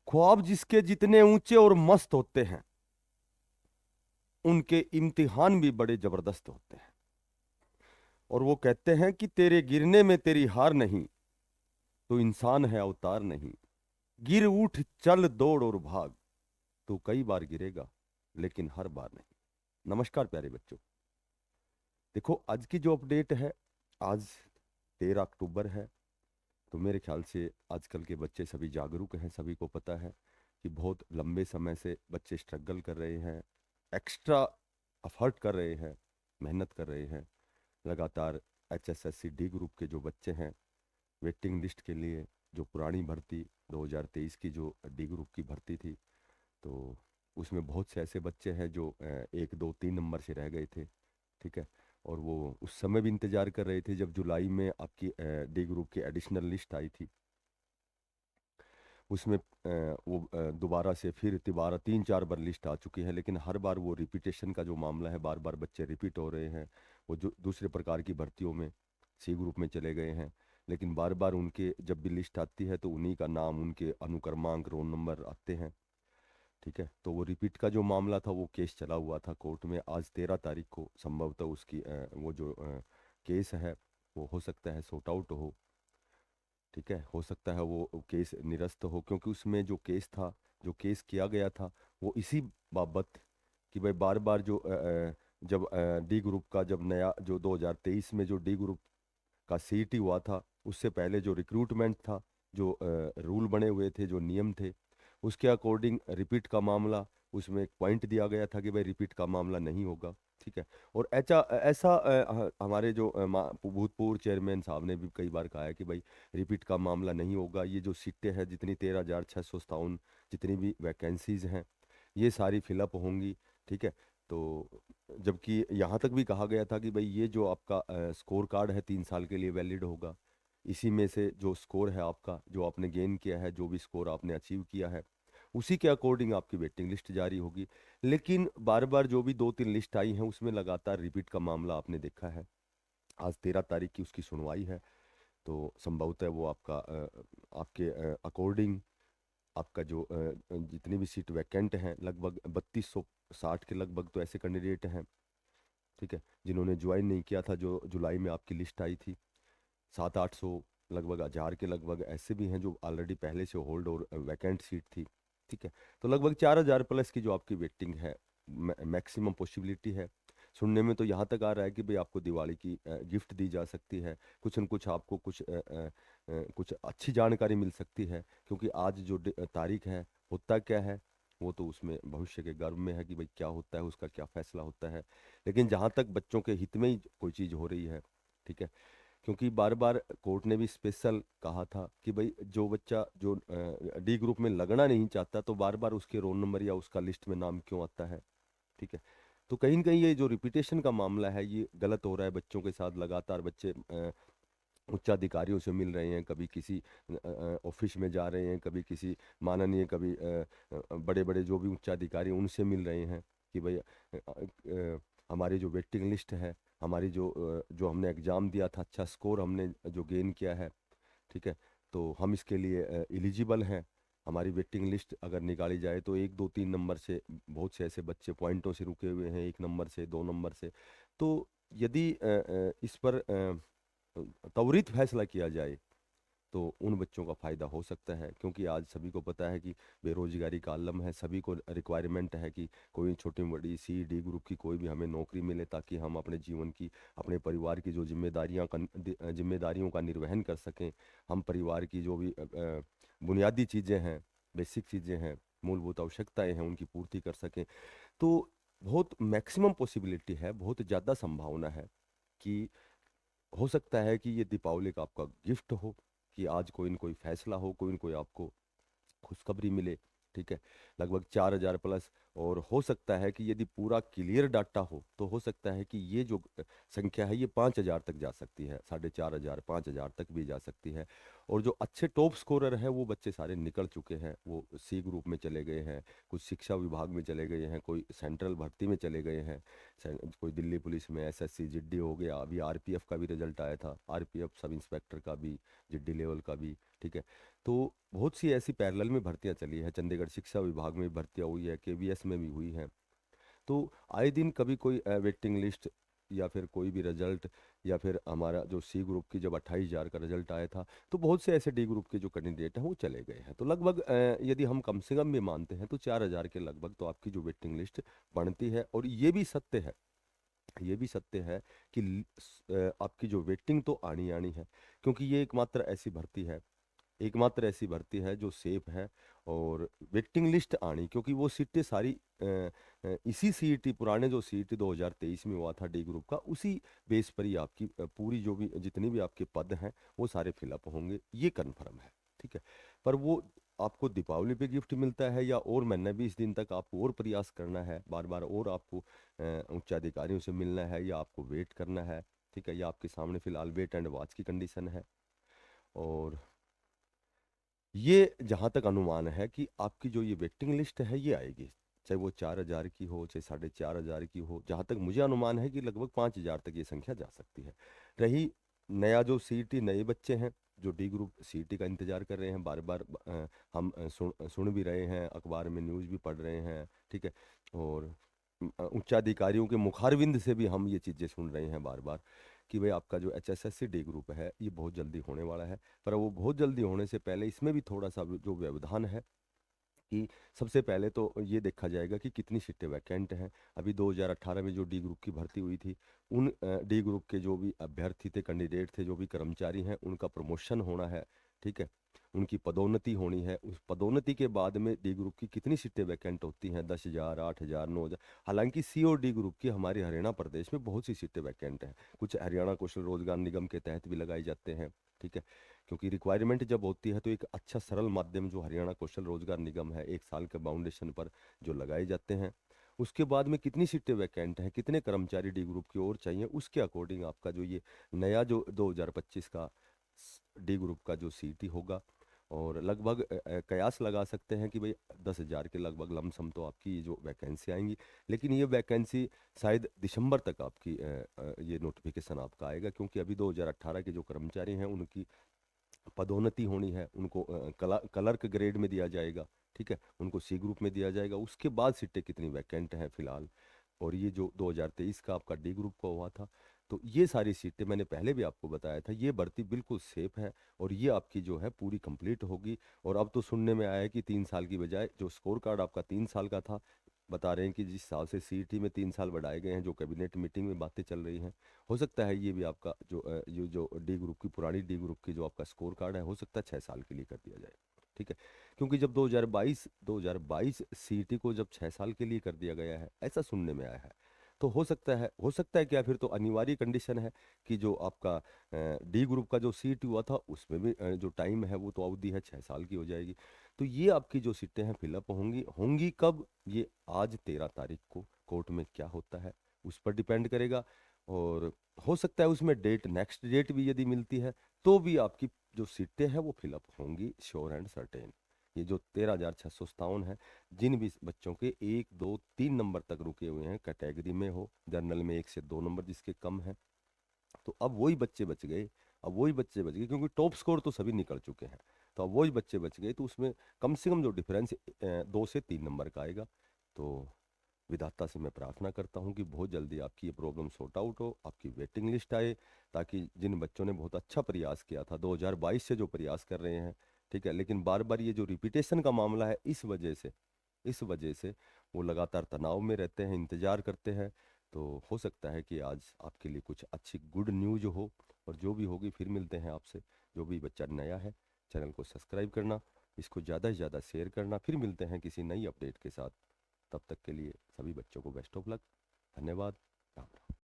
ख्वाब जिसके जितने ऊंचे और मस्त होते हैं, उनके इम्तिहान भी बड़े जबरदस्त होते हैं। और वो कहते हैं कि तेरे गिरने में तेरी हार नहीं, तो इंसान है अवतार नहीं। गिर उठ चल दौड़ और भाग, तू कई बार गिरेगा लेकिन हर बार नहीं। नमस्कार प्यारे बच्चों। देखो आज की जो अपडेट है, आज 13 अक्टूबर है। तो मेरे ख्याल से आजकल के बच्चे सभी जागरूक हैं, सभी को पता है कि बहुत लंबे समय से बच्चे स्ट्रगल कर रहे हैं, एक्स्ट्रा एफर्ट कर रहे हैं, मेहनत कर रहे हैं। लगातार HSSC डी ग्रुप के जो बच्चे हैं, वेटिंग लिस्ट के लिए, जो पुरानी भर्ती 2023 की जो डी ग्रुप की भर्ती थी, तो उसमें बहुत से ऐसे बच्चे हैं जो 1 2 3 नंबर से रह गए थे। ठीक है। और वो उस समय भी इंतजार कर रहे थे जब जुलाई में आपकी डी ग्रुप की एडिशनल लिस्ट आई थी। उसमें वो दोबारा से फिर तिबारा 3 4 बार लिस्ट आ चुकी है, लेकिन हर बार वो रिपीटेशन का जो मामला है, बार बार बच्चे रिपीट हो रहे हैं। वो जो दूसरे प्रकार की भर्तियों में सी ग्रुप में चले गए हैं, लेकिन बार बार उनके जब भी लिस्ट आती है तो उन्हीं का नाम, उनके अनुक्रमांक, रोल नंबर आते हैं। ठीक है। तो वो रिपीट का जो मामला था, वो केस चला हुआ था कोर्ट में। आज 13 तारीख को संभवतः उसकी वो जो केस है, वो हो सकता है सॉर्ट आउट हो। ठीक है। हो सकता है वो केस निरस्त हो, क्योंकि उसमें जो केस था, जो केस किया गया था, वो इसी बाबत कि भाई बार बार जो जब डी ग्रुप का जब नया जो 2023 में जो डी ग्रुप का सीईटी हुआ था, उससे पहले जो रिक्रूटमेंट था, जो रूल बने हुए थे, जो नियम थे, उसके अकॉर्डिंग रिपीट का मामला, उसमें एक पॉइंट दिया गया था कि भाई रिपीट का मामला नहीं होगा। ठीक है। और ऐसा ऐसा हमारे जो भूतपूर्व चेयरमैन साहब ने भी कई बार कहा है कि भाई रिपीट का मामला नहीं होगा। ये जो सीटें हैं, जितनी 13,657 जितनी भी वैकेंसीज हैं, ये सारी फिलअप होंगी। ठीक है। तो जबकि यहाँ तक भी कहा गया था कि भाई ये जो आपका स्कोर कार्ड है 3 साल के लिए वैलिड होगा। इसी में से जो स्कोर है आपका, जो आपने गेन किया है, जो भी स्कोर आपने अचीव किया है, उसी के अकॉर्डिंग आपकी वेटिंग लिस्ट जारी होगी। लेकिन बार बार जो भी 2 3 लिस्ट आई हैं, उसमें लगातार रिपीट का मामला आपने देखा है। आज 13 तारीख की उसकी सुनवाई है। तो संभवतः वो आपका आपके अकॉर्डिंग आपका जो जितनी भी सीट वैकेंट हैं, लगभग 3260 के लगभग तो ऐसे कैंडिडेट हैं। ठीक है। जिन्होंने ज्वाइन नहीं किया था, जो जुलाई में आपकी लिस्ट आई थी, 700 800 लगभग 1000 के लगभग ऐसे भी हैं जो ऑलरेडी पहले से होल्ड और वैकेंट सीट थी। ठीक है। तो लगभग 4000 प्लस की जो आपकी वेटिंग है, मैक्सिमम पॉसिबिलिटी है। सुनने में तो यहाँ तक आ रहा है कि भाई आपको दिवाली की गिफ्ट दी जा सकती है, कुछ न कुछ आपको कुछ कुछ अच्छी जानकारी मिल सकती है। क्योंकि आज जो तारीख है, होता क्या है, वो तो उसमें भविष्य के गर्भ में है कि भाई क्या होता है, उसका क्या फैसला होता है। लेकिन जहाँ तक बच्चों के हित में ही कोई चीज़ हो रही है। ठीक है। क्योंकि बार बार कोर्ट ने भी स्पेशल कहा था कि भाई जो बच्चा जो डी ग्रुप में लगना नहीं चाहता, तो बार बार उसके रोल नंबर या उसका लिस्ट में नाम क्यों आता है। ठीक है। तो कहीं न कहीं ये जो रिपीटेशन का मामला है, ये गलत हो रहा है बच्चों के साथ। लगातार बच्चे उच्चाधिकारियों से मिल रहे हैं, कभी किसी ऑफिस में जा रहे हैं, कभी किसी माननीय, कभी बड़े बड़े जो भी उच्चाधिकारी हैं, उनसे मिल रहे हैं कि भाई हमारी जो वेटिंग लिस्ट है, हमारी जो हमने एग्ज़ाम दिया था, अच्छा स्कोर हमने जो गेन किया है, ठीक है, तो हम इसके लिए एलिजिबल हैं। हमारी वेटिंग लिस्ट अगर निकाली जाए तो 1 2 3 नंबर से बहुत से ऐसे बच्चे पॉइंटों से रुके हुए हैं, 1 नंबर से, 2 नंबर से। तो यदि इस पर त्वरित फैसला किया जाए, तो उन बच्चों का फ़ायदा हो सकता है। क्योंकि आज सभी को पता है कि बेरोजगारी का आलम है, सभी को रिक्वायरमेंट है कि कोई छोटी बड़ी सी डी ग्रुप की कोई भी हमें नौकरी मिले, ताकि हम अपने जीवन की, अपने परिवार की जो जिम्मेदारियों का निर्वहन कर सकें। हम परिवार की जो भी बुनियादी चीज़ें हैं, बेसिक चीज़ें हैं, मूलभूत आवश्यकताएं हैं, उनकी पूर्ति कर सकें। तो बहुत मैक्सिमम पॉसिबिलिटी है, बहुत ज़्यादा संभावना है कि हो सकता है कि ये दीपावली का आपका गिफ्ट हो, कि आज कोई न कोई फैसला हो, कोई न कोई आपको खुशखबरी मिले। ठीक है। लगभग 4000 प्लस। और हो सकता है कि यदि पूरा क्लियर डाटा हो, तो हो सकता है कि ये जो संख्या है, ये 5000 तक जा सकती है, 4500 5000 तक भी जा सकती है। और जो अच्छे टॉप स्कोरर हैं वो बच्चे सारे निकल चुके हैं, वो सी ग्रुप में चले गए हैं, कुछ शिक्षा विभाग में चले गए हैं, कोई सेंट्रल भर्ती में चले गए हैं, कोई दिल्ली पुलिस में, एसएससी जिड्डी हो गया, अभी आरपीएफ का भी रिजल्ट आया था, आरपीएफ सब इंस्पेक्टर का भी, जिड्डी लेवल का भी। ठीक है, तो बहुत सी ऐसी पैरेलल में भर्तियां चली है, चंडीगढ़ शिक्षा विभाग में भी भर्तियां हुई है, केवीएस में भी हुई है। तो आए दिन कभी कोई वेटिंग लिस्ट या फिर कोई भी रिजल्ट, या फिर हमारा जो सी ग्रुप की जब 28,000 का रिजल्ट आया था, तो बहुत से ऐसे डी ग्रुप के जो कैंडिडेट हैं वो चले गए हैं। तो लगभग यदि हम कम से कम भी मानते हैं तो 4,000 के लगभग तो आपकी जो वेटिंग लिस्ट बनती है। और ये भी सत्य है, ये भी सत्य है कि आपकी जो वेटिंग तो आनी आनी है, क्योंकि ये एकमात्र ऐसी भर्ती है, एकमात्र ऐसी भर्ती है जो सेफ है। और वेटिंग लिस्ट आनी, क्योंकि वो सीटें सारी इसी सीईटी, पुराने जो सीईटी 2023 में हुआ था डी ग्रुप का, उसी बेस पर ही आपकी पूरी जो भी जितनी भी आपके पद हैं वो सारे फिलअप होंगे, ये कन्फर्म है। ठीक है, पर वो आपको दीपावली पे गिफ्ट मिलता है या और महीने 20 दिन तक आपको और प्रयास करना है, बार बार और आपको उच्चाधिकारियों से मिलना है, या आपको वेट करना है। ठीक है, या आपके सामने फिलहाल वेट एंड वॉच की कंडीशन है। और ये जहाँ तक अनुमान है कि आपकी जो ये वेटिंग लिस्ट है ये आएगी, चाहे वो 4,000 की हो, चाहे 4,500 की हो, जहाँ तक मुझे अनुमान है कि लगभग 5,000 तक ये संख्या जा सकती है। रही नया जो सीईटी, नए बच्चे हैं जो डी ग्रुप सीईटी का इंतजार कर रहे हैं, बार बार हम सुन भी रहे हैं, अखबार में न्यूज़ भी पढ़ रहे हैं। ठीक है, और उच्चाधिकारियों के मुखारविंद से भी हम ये चीज़ें सुन रहे हैं बार बार कि भाई आपका जो एचएसएससी डी ग्रुप है ये बहुत जल्दी होने वाला है। पर वो बहुत जल्दी होने से पहले इसमें भी थोड़ा सा जो व्यवधान है कि सबसे पहले तो ये देखा जाएगा कि कितनी सीटें वैकेंट हैं। अभी 2018 में जो डी ग्रुप की भर्ती हुई थी, उन डी ग्रुप के जो भी अभ्यर्थी थे, कैंडिडेट थे, जो भी कर्मचारी हैं, उनका प्रमोशन होना है। ठीक है, उनकी पदोन्नति होनी है। उस पदोन्नति के बाद में डी ग्रुप की कितनी सीटें वैकेंट होती हैं, 10,000, 8,000, 9,000। हालांकि सी और डी ग्रुप की हमारे हरियाणा प्रदेश में बहुत सी सीटें वैकेंट हैं, कुछ हरियाणा कौशल रोजगार निगम के तहत भी लगाए जाते हैं। ठीक है, क्योंकि रिक्वायरमेंट जब होती है तो एक अच्छा सरल माध्यम जो हरियाणा कौशल रोजगार निगम है, 1 साल के बाउंडेशन पर जो लगाए जाते हैं, उसके बाद में कितनी सीटें वैकेंट हैं, कितने कर्मचारी डी ग्रुप की ओर चाहिए, उसके अकॉर्डिंग आपका जो ये नया जो 2025 का डी ग्रुप का जो सीटी होगा। और लगभग कयास लगा सकते हैं कि भाई 10,000 के लगभग लमसम तो आपकी ये जो वैकेंसी आएंगी। लेकिन ये वैकेंसी शायद दिसंबर तक आपकी ये नोटिफिकेशन आपका आएगा, क्योंकि अभी 2018 के जो कर्मचारी हैं उनकी पदोन्नति होनी है, उनको क्लर्क ग्रेड में दिया जाएगा। ठीक है, उनको सी ग्रुप में दिया जाएगा। उसके बाद सीटें कितनी वैकेंट हैं फिलहाल, और ये जो 2023 का आपका डी ग्रुप का हुआ था, तो ये सारी सीटें मैंने पहले भी आपको बताया था, ये भर्ती बिल्कुल सेफ है और ये आपकी जो है पूरी कंप्लीट होगी। और अब तो सुनने में आया है कि 3 साल की बजाय जो स्कोर कार्ड आपका 3 साल का था, बता रहे हैं कि जिस हिसाब से सीईटी में 3 साल बढ़ाए गए हैं, जो कैबिनेट मीटिंग में बातें चल रही हैं, हो सकता है ये भी आपका जो ये जो डी ग्रुप की पुरानी डी ग्रुप की जो आपका स्कोर कार्ड है, हो सकता है 6 साल के लिए कर दिया जाए। ठीक है, क्योंकि जब 2022 सीईटी को जब 6 साल के लिए कर दिया गया है, ऐसा सुनने में आया है, तो हो सकता है क्या, फिर तो अनिवार्य कंडीशन है कि जो आपका डी ग्रुप का जो सीट हुआ था उसमें भी जो टाइम है वो तो अवधि है 6 साल की हो जाएगी। तो ये आपकी जो सीटें हैं फिलअप होंगी, होंगी कब, ये आज 13 तारीख को कोर्ट में क्या होता है उस पर डिपेंड करेगा। और हो सकता है उसमें डेट, नेक्स्ट डेट भी यदि मिलती है तो भी आपकी जो सीटें हैं वो फिलअप होंगी, श्योर एंड सर्टेन। ये जो 13,657 है, जिन भी बच्चों के 1, 2, 3 नंबर तक रुके हुए हैं, कैटेगरी में हो, जनरल में 1 से 2 नंबर जिसके कम है, तो अब वही बच्चे बच गए। अब वही बच्चे बच गए क्योंकि टॉप स्कोर तो सभी निकल चुके हैं, तो अब वही बच्चे बच गए, तो उसमें कम से कम जो डिफरेंस 2 से 3 नंबर का आएगा। तो विधाता से मैं प्रार्थना करता हूँ कि बहुत जल्दी आपकी ये प्रॉब्लम सॉर्ट आउट हो, आपकी वेटिंग लिस्ट आए, ताकि जिन बच्चों ने बहुत अच्छा प्रयास किया था 2022 से जो प्रयास कर रहे हैं, ठीक है, लेकिन बार बार ये जो रिपीटेशन का मामला है, इस वजह से वो लगातार तनाव में रहते हैं, इंतजार करते हैं। तो हो सकता है कि आज आपके लिए कुछ अच्छी गुड न्यूज हो, और जो भी होगी फिर मिलते हैं आपसे। जो भी बच्चा नया है, चैनल को सब्सक्राइब करना, इसको ज़्यादा से ज़्यादा शेयर करना। फिर मिलते हैं किसी नई अपडेट के साथ, तब तक के लिए सभी बच्चों को बेस्ट ऑफ लक। धन्यवाद।